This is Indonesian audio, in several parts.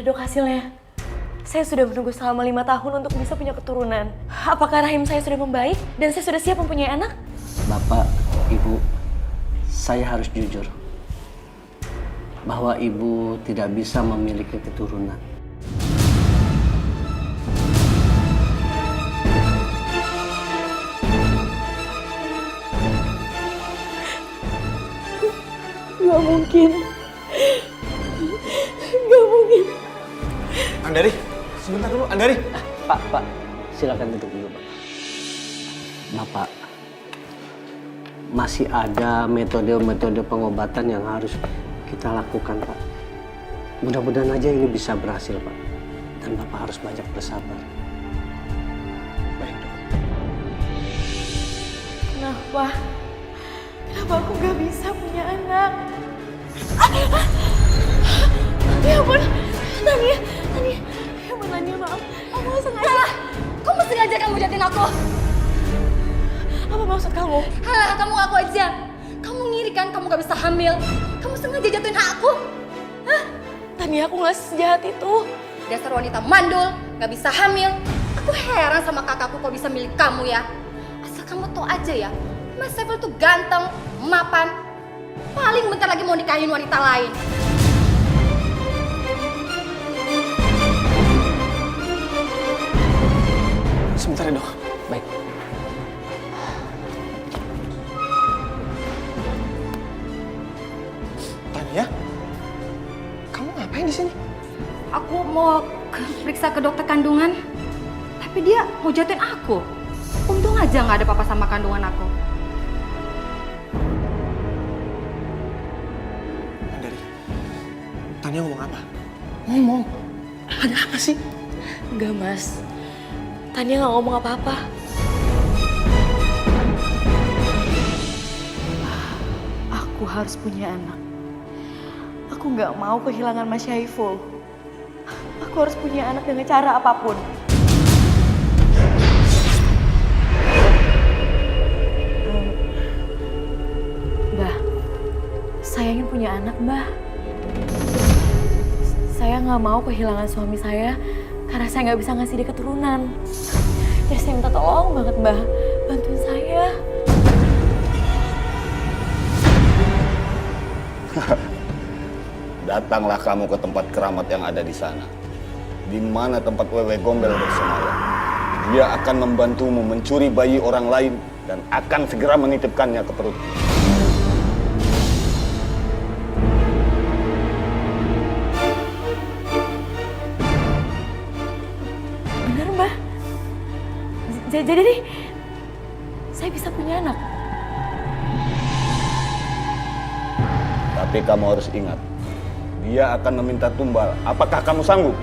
Gimana dok hasilnya? Saya sudah menunggu selama 5 tahun untuk bisa punya keturunan. Apakah rahim saya sudah membaik dan saya sudah siap mempunyai anak? Bapak, Ibu, saya harus jujur bahwa Ibu tidak bisa memiliki keturunan. Gak mungkin. Gak mungkin. Andari, sebentar dulu, Andari. Pak, silakan duduk dulu, Pak. Bapak, masih ada metode-metode pengobatan yang harus kita lakukan, Pak. Mudah-mudahan aja ini bisa berhasil, Pak. Dan Bapak harus banyak bersabar. Baik, Dok. Kenapa? Kenapa aku gak bisa punya anak? Ya ampun, Tania. Ya ampun, Tania, maaf. Aku gak sengaja. Halah, kamu sengaja kan jahatin aku? Apa maksud kamu? Halah, kamu ngaku aja. Kamu ngiri kan kamu gak bisa hamil. Kamu sengaja jatuhin hak aku. Hah? Tania, aku gak sejahat itu. Dasar wanita mandul, gak bisa hamil. Aku heran sama kakakku kok bisa milik kamu ya. Asal kamu tau aja ya, Mas Saiful tuh ganteng, mapan. Paling bentar lagi mau nikahin wanita lain. Sebentar ya, Dok. Baik. Tania, kamu ngapain di sini? Aku mau periksa ke dokter kandungan, tapi dia mau jatuhin aku. Untung aja nggak ada apa-apa sama kandungan aku. Andari, Tania ngomong apa? Ngomong. Ada apa sih? Enggak, Mas. Tania gak ngomong apa-apa. Aku harus punya anak. Aku gak mau kehilangan Mas Syaiful. Aku harus punya anak dengan cara apapun. Mbah, saya ingin punya anak, Mbah. Saya gak mau kehilangan suami saya karena saya nggak bisa ngasih dia keturunan. Jadi saya minta tolong banget, Mbah. Bantuin saya. Datanglah kamu ke tempat keramat yang ada di sana. Di mana tempat Wewe Gombel bersemayam. Dia akan membantumu mencuri bayi orang lain dan akan segera menitipkannya ke perutmu. Bener, Mbah. Jadi nih, saya bisa punya anak. Tapi kamu harus ingat, dia akan meminta tumbal. Apakah kamu sanggup?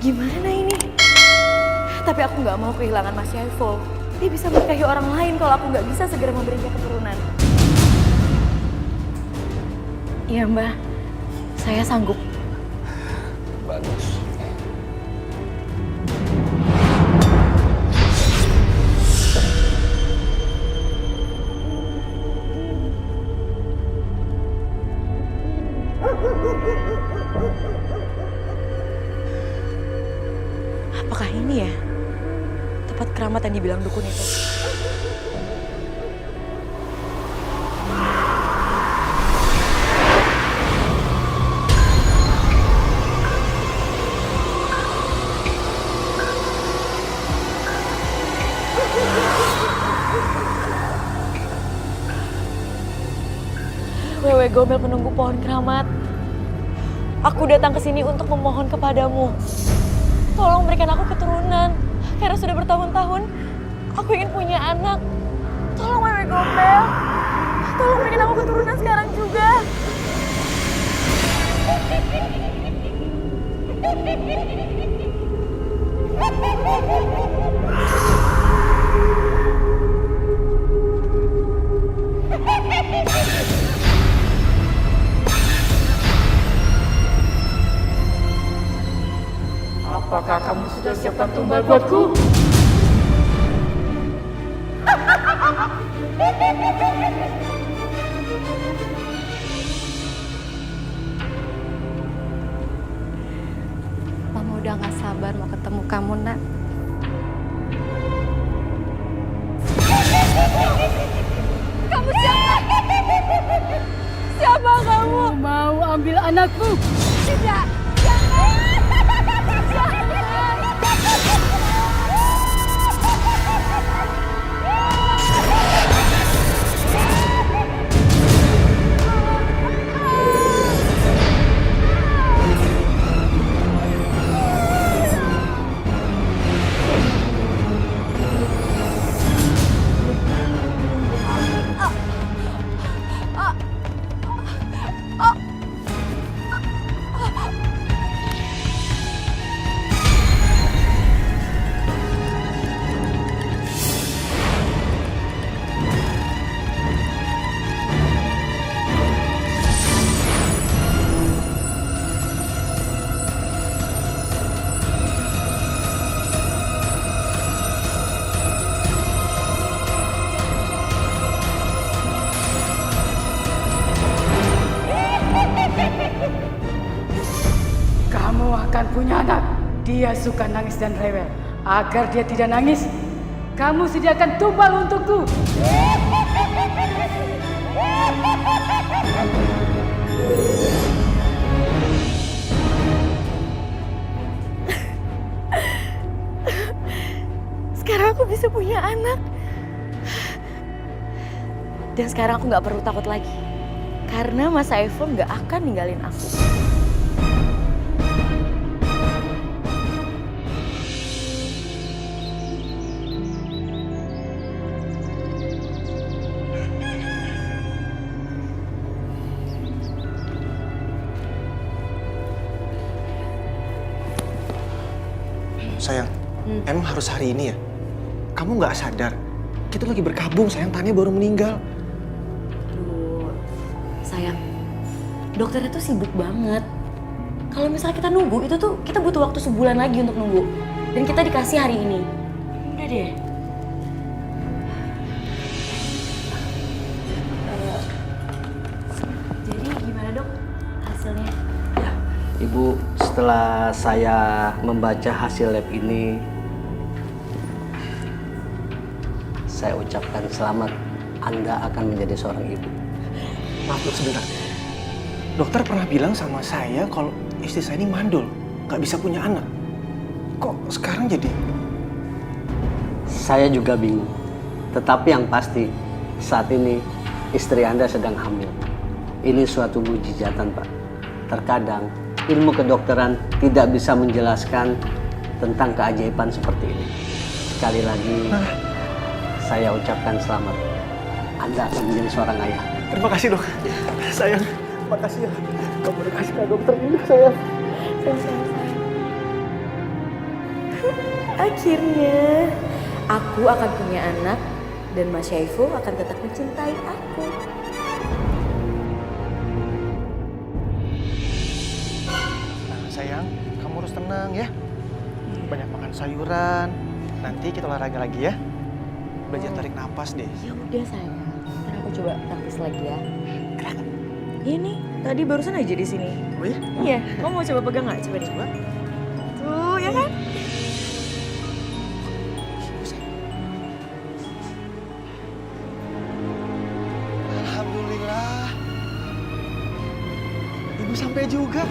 Gimana ini? Tapi aku nggak mau kehilangan Mas Syaiful. Dia bisa menikahi orang lain kalau aku nggak bisa segera memberinya keturunan. Iya, Mbah. Saya sanggup. Bagus. Apakah ini ya tempat keramat yang dibilang dukun itu? Wewe Gombel menunggu pohon keramat. Aku datang ke sini untuk memohon kepadamu. Tolong berikan aku keturunan. Karena sudah bertahun-tahun aku ingin punya anak. Tolong Wewe Gombel. Tolong berikan aku keturunan sekarang juga. Apakah kamu sudah siapkan tumbal buatku? kamu, Nak. Kamu siapa? Siapa kamu? Mau ambil anakku? Tidak, jangan. Jangan. Kamu akan punya anak. Dia suka nangis dan rewel. Agar dia tidak nangis, kamu sediakan tumbal untukku. Sekarang aku bisa punya anak. Dan sekarang aku nggak perlu takut lagi. Karena Mas Saiful nggak akan ninggalin aku. Sayang, emang harus hari ini ya? Kamu nggak sadar? Kita lagi berkabung, sayang. Tania baru meninggal. Aduh, sayang. Dokternya tuh sibuk banget. Kalau misalnya kita nunggu, itu tuh kita butuh waktu sebulan lagi untuk nunggu. Dan kita dikasih hari ini. Udah deh. Jadi gimana dok hasilnya? Ibu, setelah saya membaca hasil lab ini, saya ucapkan selamat. Anda akan menjadi seorang ibu. Maaf dok, sebentar. Dokter pernah bilang sama saya kalau istri saya ini mandul, nggak bisa punya anak. Kok sekarang jadi? Saya juga bingung. Tetapi yang pasti, saat ini istri Anda sedang hamil. Ini suatu mujizatan, Pak. Terkadang ilmu kedokteran tidak bisa menjelaskan tentang keajaiban seperti ini. Sekali lagi, saya ucapkan selamat. Anda akan menjadi seorang ayah. Terima kasih dok. Sayang, makasih ya. Kamu udah kasih ke dokter ini, sayang. Akhirnya aku akan punya anak dan Mas Saiful akan tetap mencintai aku. Nah, sayang, kamu harus tenang ya. Banyak makan sayuran. Nanti kita olahraga lagi ya. Belajar tarik napas deh. Ya udah sayang, ntar aku coba praktis lagi ya. Ini tadi barusan aja di sini. Oh ya? Iya, kamu mau coba pegang nggak? Coba deh. Coba. Tuh, ya kan? Alhamdulillah. Ibu sampai juga.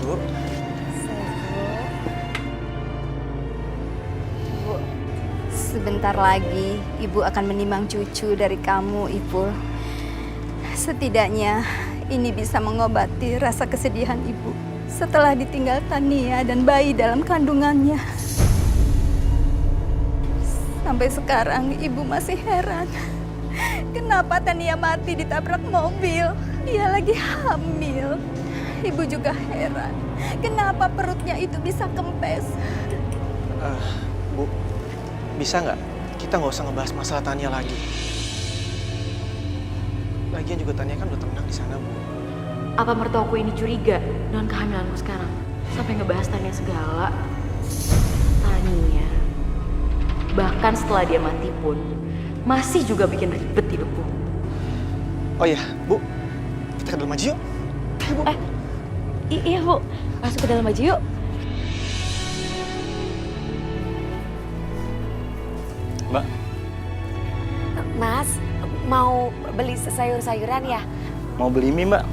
Bu, Bu, sebentar lagi Ibu akan menimang cucu dari kamu, Ibu. Setidaknya ini bisa mengobati rasa kesedihan Ibu setelah ditinggal Tania dan bayi dalam kandungannya. Sampai sekarang Ibu masih heran. Kenapa Tania mati ditabrak mobil? Dia lagi hamil. Ibu juga heran. Kenapa perutnya itu bisa kempes? Bu, bisa nggak kita nggak usah ngebahas masalah Tania lagi? Lagian juga Tania kan udah tenang di sana, Bu. Apa mertuaku ini curiga dengan kehamilanku sekarang? Sampai ngebahas Tania segala. Tania. Bahkan setelah dia mati pun, masih juga bikin ribet hidupku. Oh iya, Bu. Kita ke dalam aja yuk. Ayo, Bu. Iya Bu, masuk ke dalam aja yuk. Mbak, Mas, mau beli sayur-sayuran ya? mau beli mie, Mbak?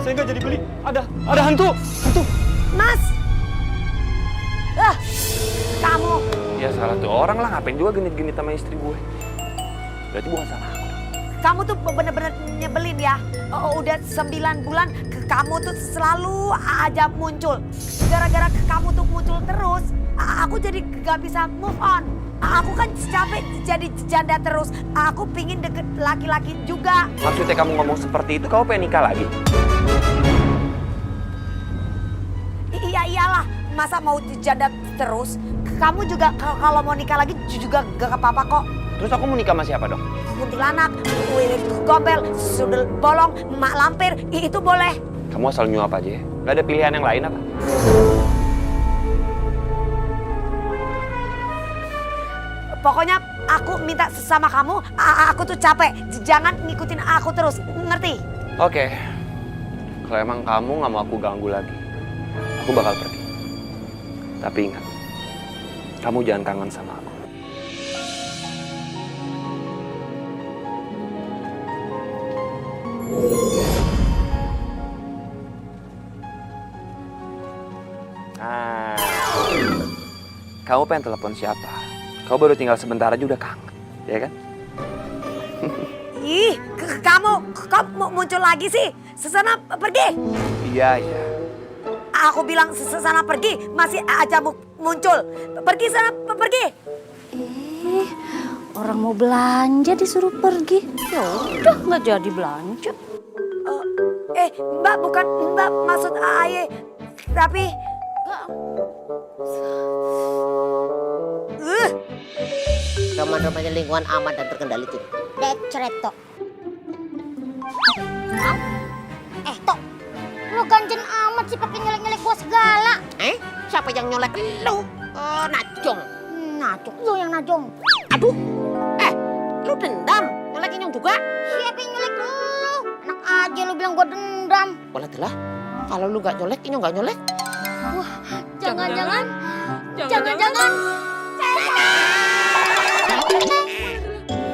Saya nggak jadi beli. Ada hantu. Mas! Kamu! Ya salah tuh orang lah, ngapain juga genit-genit sama istri gue. Berarti bukan salah aku. Kamu tuh bener-bener nyebelin ya. Udah 9 bulan kamu tuh selalu aja muncul. Gara-gara kamu tuh muncul terus, aku jadi gak bisa move on. Aku kan capek jadi janda terus. Aku pingin deket laki-laki juga. Maksudnya kamu ngomong seperti itu, kamu pengen nikah lagi? Iya iyalah, masa mau janda terus? Kamu juga kalau mau nikah lagi juga gak apa-apa kok. Terus aku mau nikah sama siapa dong? Kuntilanak, wirid gombel, sundel bolong, mak lampir, itu boleh. Kamu asal nyuap aja ya? Gak ada pilihan yang lain apa? Pokoknya aku minta sama kamu, aku tuh capek. Jangan ngikutin aku terus, ngerti? Oke. Kalau emang kamu gak mau aku ganggu lagi, aku bakal pergi. Tapi ingat, kamu jangan kangen sama aku. Nah, kamu pengen telepon siapa? Kau baru tinggal sebentar aja udah kangen, ya kan? Ih, kamu muncul lagi sih? Sesana pergi. Iya, iya. Aku bilang sesana pergi, masih aja muncul. Pergi sana, pergi. Orang mau belanja disuruh pergi. Ya udah nggak jadi belanja. Mbak bukan Mbak maksud Aye, tapi Roman-romannya lingkungan aman dan terkendali tuh. Decret tok. Tok, lu ganjen amat sih pakai nyelek-nyelek gua segala. Siapa yang nyolek lu? Najong. Najong, lu yang najong. Aduh. Lu dendam? Nyolekin yang juga? Siapa yang nyelek lu? Enak aja lu bilang gua dendam. Boleh lah. Kalau lu gak nyolek, ini gak nyolek. Wah, jangan-jangan.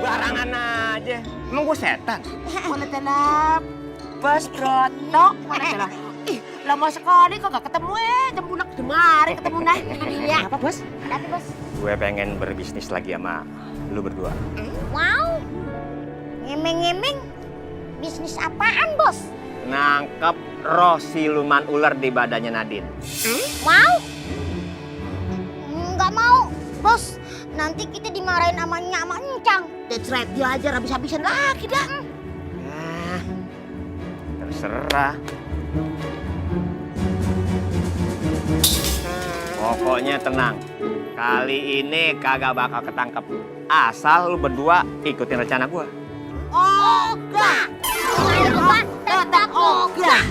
Barangan aja. Emang gue setan? Boleh telah. Bos Broto. Boleh telah. Ih, lama sekali kok gak ketemu jembunak demari ketemu nah. Iya. Apa bos? Tapi bos. Gue pengen berbisnis lagi sama lu berdua. Wow. Ngemeng-ngemeng. Bisnis apaan bos? Nangkep roh siluman ular di badannya Nadine. Wow. Nggak mau, bos. Nanti kita dimarahin sama Nyak sama Encang. That's right, dia aja habis-habisan lagi dah. Terserah. Pokoknya tenang. Kali ini kagak bakal ketangkep. Asal lu berdua ikutin rencana gua. Ogah. Tetap ogah.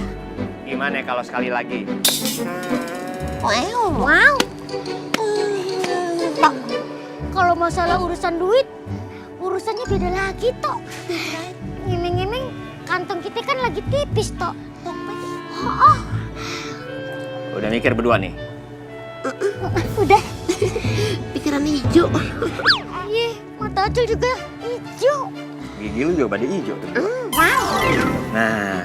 Gimana kalau sekali lagi? Wow. Tok, kalau masalah urusan duit, urusannya beda lagi, Tok. Ngiming-ngiming, kantong kita kan lagi tipis, Tok. Udah mikir berdua nih? Udah. Pikiran hijau. Iya, mata Acul juga hijau. Gigi lu juga pada hijau. Wow. Nah,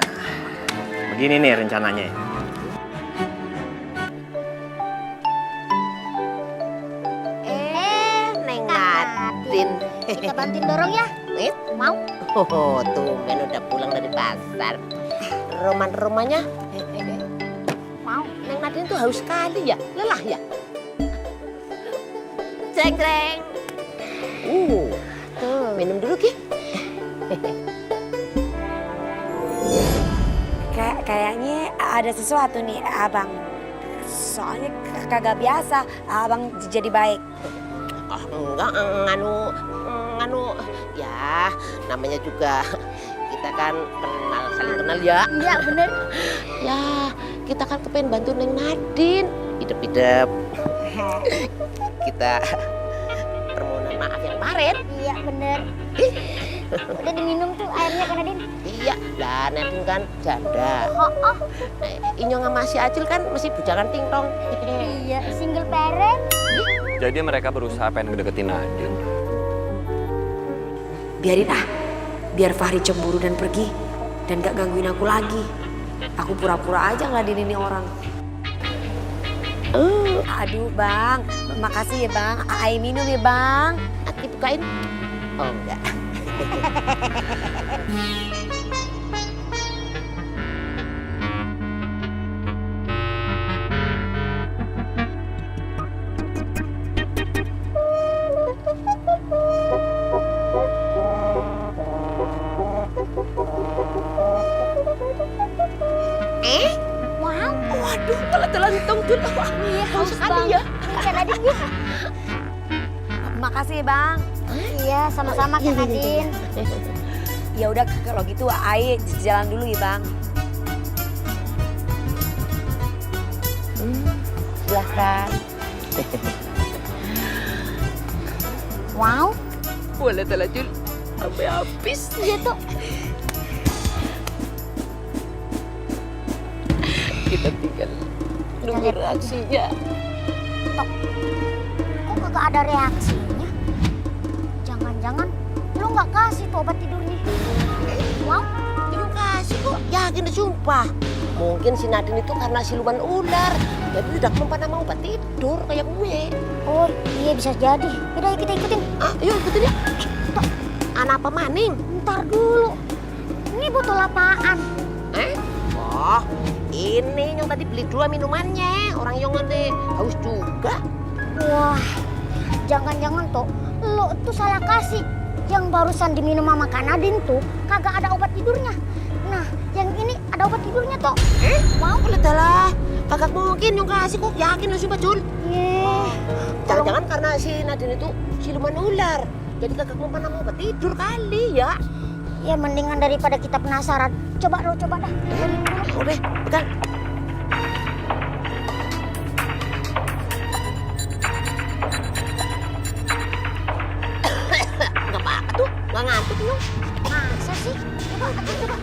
begini nih rencananya. Neng Nadine. Kita bantuin dorong ya. Mau? Oh, tumben udah pulang dari pasar. Roman-romannya. Mau. Neng Nadine tuh haus sekali ya, lelah ya. Jreng-jreng. Minum dulu Ki. Kayaknya ada sesuatu nih abang. Soalnya kagak biasa abang jadi baik. Enggak, nganu, ya namanya juga kita kan saling kenal ya. Iya bener. Ya, kita kan kepengen bantu Neng Nadine. Idep-idep. Kita permohonan maaf yang kemarin. Iya bener. Udah diminum tuh airnya kan Nadine? Iya, lah Nadine kan janda. Oh. Inyong sama si Acil kan masih bujangan tingtong. Iya, single parent. Jadi mereka berusaha pengen ngedeketin Nadine. Biarin ah, biar Fahri cemburu dan pergi dan gak gangguin aku lagi. Aku pura-pura aja ngeladenin ini orang. Aduh bang, makasih ya bang. Ai minum ya bang. Nanti bukain. Oh enggak. Wow. Waduh, telan-telantong tuh. Iya, haus sekali ya. Kak Nadine yuk. Makasih ya bang. Iya, sama-sama Kak Nadine. Ya udah kalau gitu Ai jalan dulu ya bang. Silahkan. Wow. Boleh telanjut sampai habis. Iya tuh. Kita tinggal nunggu reaksinya. Tok. Kok kagak ada reaksinya? Jangan-jangan lu nggak kasih tuh obat tidurnya. Wow. Belum kasih kok. Yakin deh sumpah. Mungkin si Nadine itu karena siluman ular. Jadi udah kelumpan sama obat tidur kayak gue. Oh iya bisa jadi. Yaudah kita ikutin. Ah, yuk ikutin ya. Tok. Anak apa maning? Ntar dulu. Ini botol apaan? Oh, ini yang tadi beli 2 minumannya. Orang yang nanti haus juga. Wah, jangan-jangan tuh lo tuh salah kasih. Yang barusan diminum sama Kak Nadine tuh kagak ada obat tidurnya. Nah, yang ini ada obat tidurnya toh. Mau lihat lah. Kagak mungkin yang kasih kok. Yakin lu sumpah Jul. Jangan-jangan karena si Nadine itu siluman ular. Jadi kagak kelumpan sama obat tidur kali ya. Ya mendingan daripada kita penasaran. Coba dah. Minum dulu. Udah, pegang. Nggak apa-apa tuh, nggak ngantuk lu. Masa sih? Coba.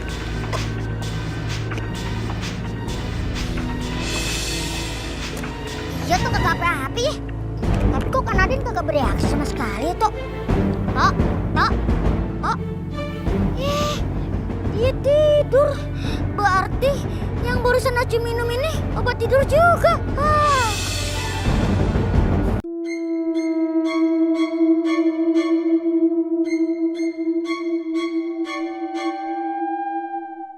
Iya tuh kagak apa-apa ya. Tapi kok Kak Nadine kagak bereaksi sama sekali ya, Tok? Tok. Dia tidur. Berarti yang barusan Acu minum ini obat tidur juga.